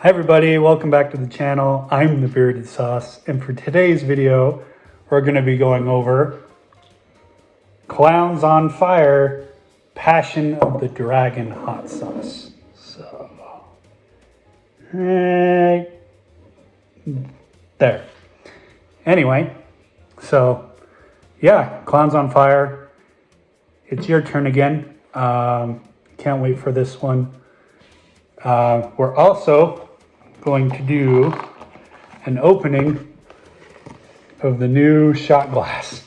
everybody, welcome back to the channel. I'm the Bearded Sauce, and for today's video, we're going to be going over Klowns on Fire Passion of the Dragon hot sauce. So, right there. Anyway, so yeah, Klowns on Fire. It's your turn again. Can't wait for this one. We're also going to do an opening of the new shot glass.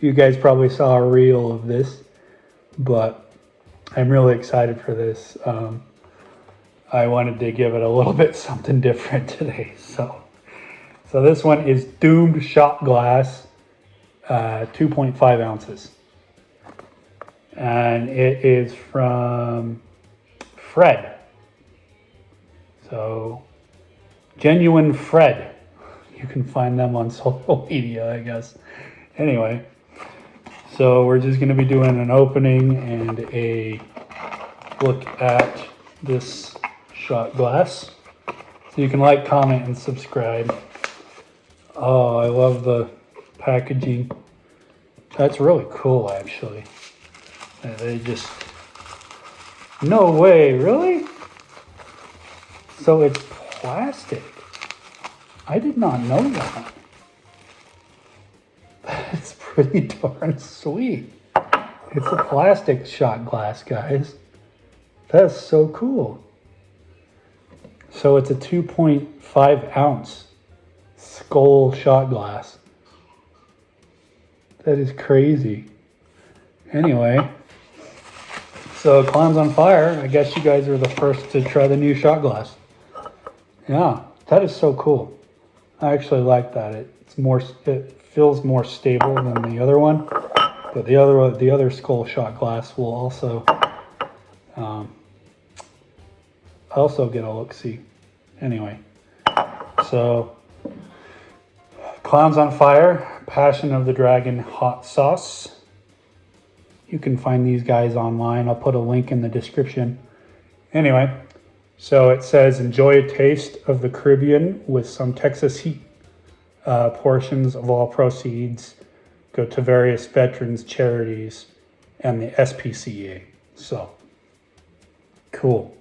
You guys probably saw a reel of this, but I'm really excited for this. I wanted to give it a little bit something different today. So this one is Doomed Shot Glass, 2.5 ounces. And it is from Fred. So, Genuine Fred. You can find them on social media, I guess. Anyway, so we're just going to be doing an opening and a look at this shot glass. So you can like, comment, and subscribe. Oh, I love the packaging. That's really cool, actually. They just... No way, really? So it's plastic. I did not know that. That's pretty darn sweet. It's a plastic shot glass, guys. That's so cool. So it's a 2.5 ounce skull shot glass. That is crazy. Anyway, so Klowns on Fire, I guess you guys are the first to try the new shot glass. Yeah, that is so cool. I actually like that. It feels more stable than the other one, but the other skull shot glass will also get a look-see. Anyway, so Klowns on Fire, Passion of the Dragon hot sauce. You can find these guys online. I'll put a link in the description. Anyway, so it says, enjoy a taste of the Caribbean with some Texas heat. Portions of all proceeds go to various veterans charities and the SPCA. So, cool.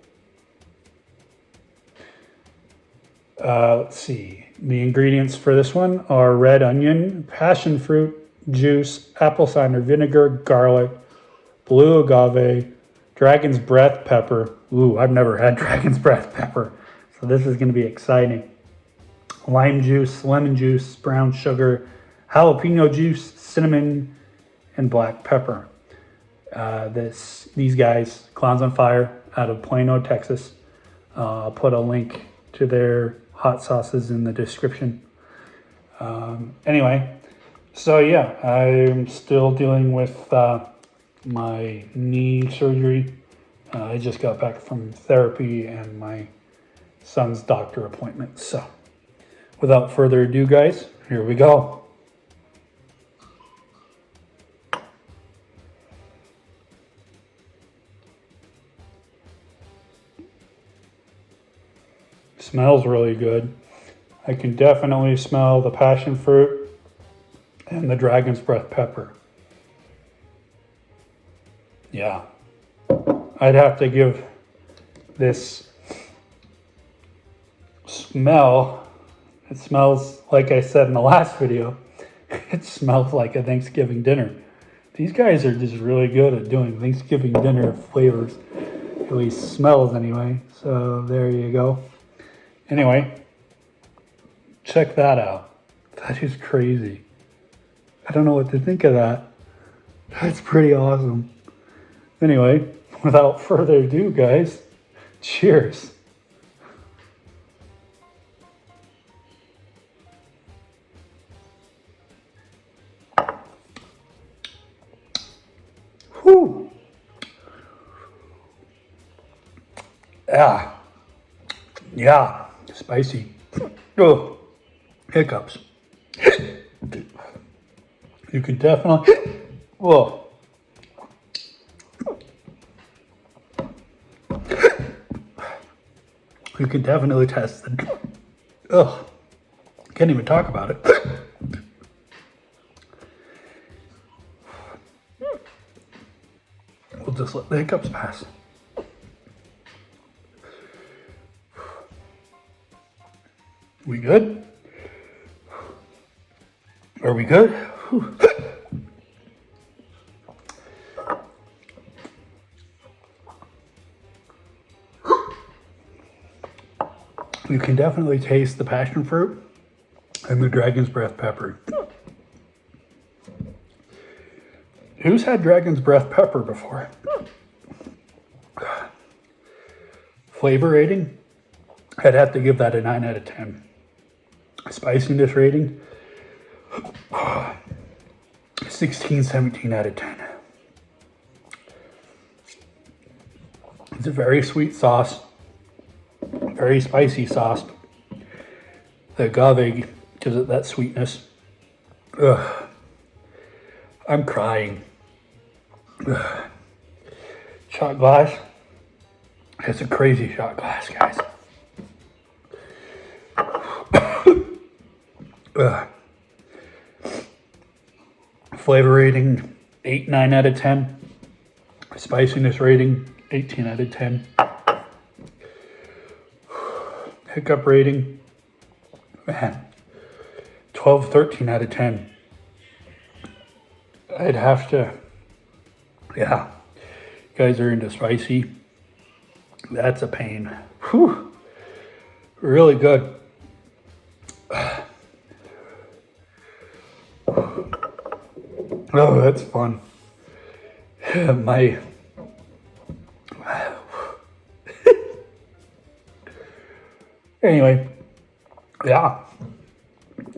Let's see. The ingredients for this one are red onion, passion fruit, juice, apple cider vinegar, garlic, blue agave, dragon's breath pepper. Ooh, I've never had dragon's breath pepper, so this is going to be exciting. Lime juice, lemon juice, brown sugar, jalapeno juice, cinnamon, and black pepper. These guys, Klowns on Fire, out of Plano, Texas. I'll put a link to their hot sauces in the description. Anyway. So yeah, I'm still dealing with my knee surgery. I just got back from therapy and my son's doctor appointment. So without further ado, guys, here we go. Smells really good. I can definitely smell the passion fruit and the dragon's breath pepper. Yeah. I'd have to give this smell. It smells, like I said in the last video, it smells like a Thanksgiving dinner. These guys are just really good at doing Thanksgiving dinner flavors. At least smells anyway. So there you go. Anyway, check that out. That is crazy. I don't know what to think of that. That's pretty awesome. Anyway, without further ado, guys, cheers. Whew. Yeah, spicy. Oh, hiccups. You can definitely, whoa. You can definitely test the... Ugh. Can't even talk about it. We'll just let the hiccups pass. We good? Are we good? Whew. You can definitely taste the passion fruit and the dragon's breath pepper. Who's had dragon's breath pepper before? Flavor rating? I'd have to give that a 9 out of 10. Spiciness rating? 16, 17 out of 10. It's a very sweet sauce. Very spicy sauce. The agave gives it that sweetness. Ugh. I'm crying. Ugh. Shot glass. It's a crazy shot glass, guys. Ugh. Flavor rating 8, 9 out of 10. Spiciness rating 18 out of 10. Hiccup rating, man, 12, 13 out of 10. I'd have to, yeah, you guys are into spicy. That's a pain. Whew, really good. Oh, that's fun. My anyway, yeah,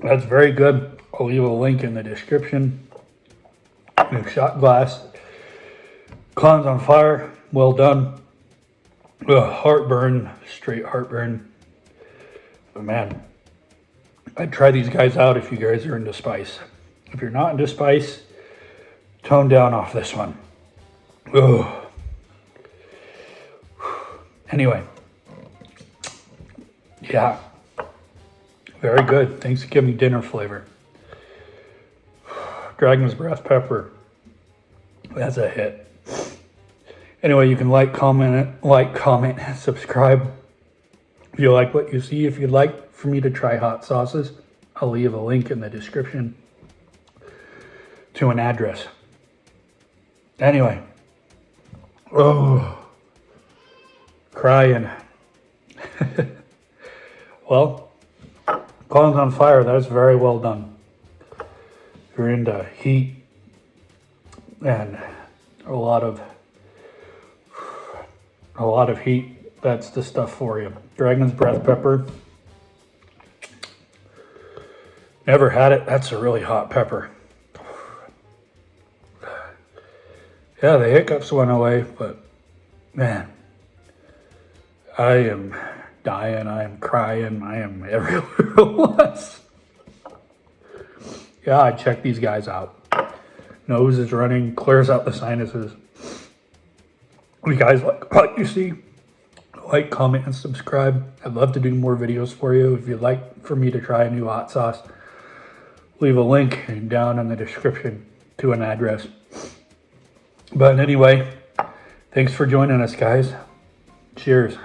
that's very good. I'll leave a link in the description. New shot glass. Klowns on fire. Well done. Ugh, heartburn. Straight heartburn. But man, I'd try these guys out if you guys are into spice. If you're not into spice, tone down off this one. Ugh. Anyway. Yeah, very good Thanksgiving dinner flavor. Dragon's breath pepper. That's a hit. Anyway, you can like, comment, and subscribe if you like what you see. If you'd like for me to try hot sauces, I'll leave a link in the description to an address. Anyway, oh, crying. Well, Klowns on fire, that's very well done. If you're into heat and a lot of heat, that's the stuff for you. Dragon's breath pepper. Never had it. That's a really hot pepper. Yeah, the hiccups went away, but man, I am dying, I am crying, I am everywhere at once. Yeah, I check these guys out. Nose is running, clears out the sinuses. If you guys like what you see, like, comment, and subscribe. I'd love to do more videos for you. If you'd like for me to try a new hot sauce, leave a link down in the description to an address. But anyway, thanks for joining us, guys. Cheers.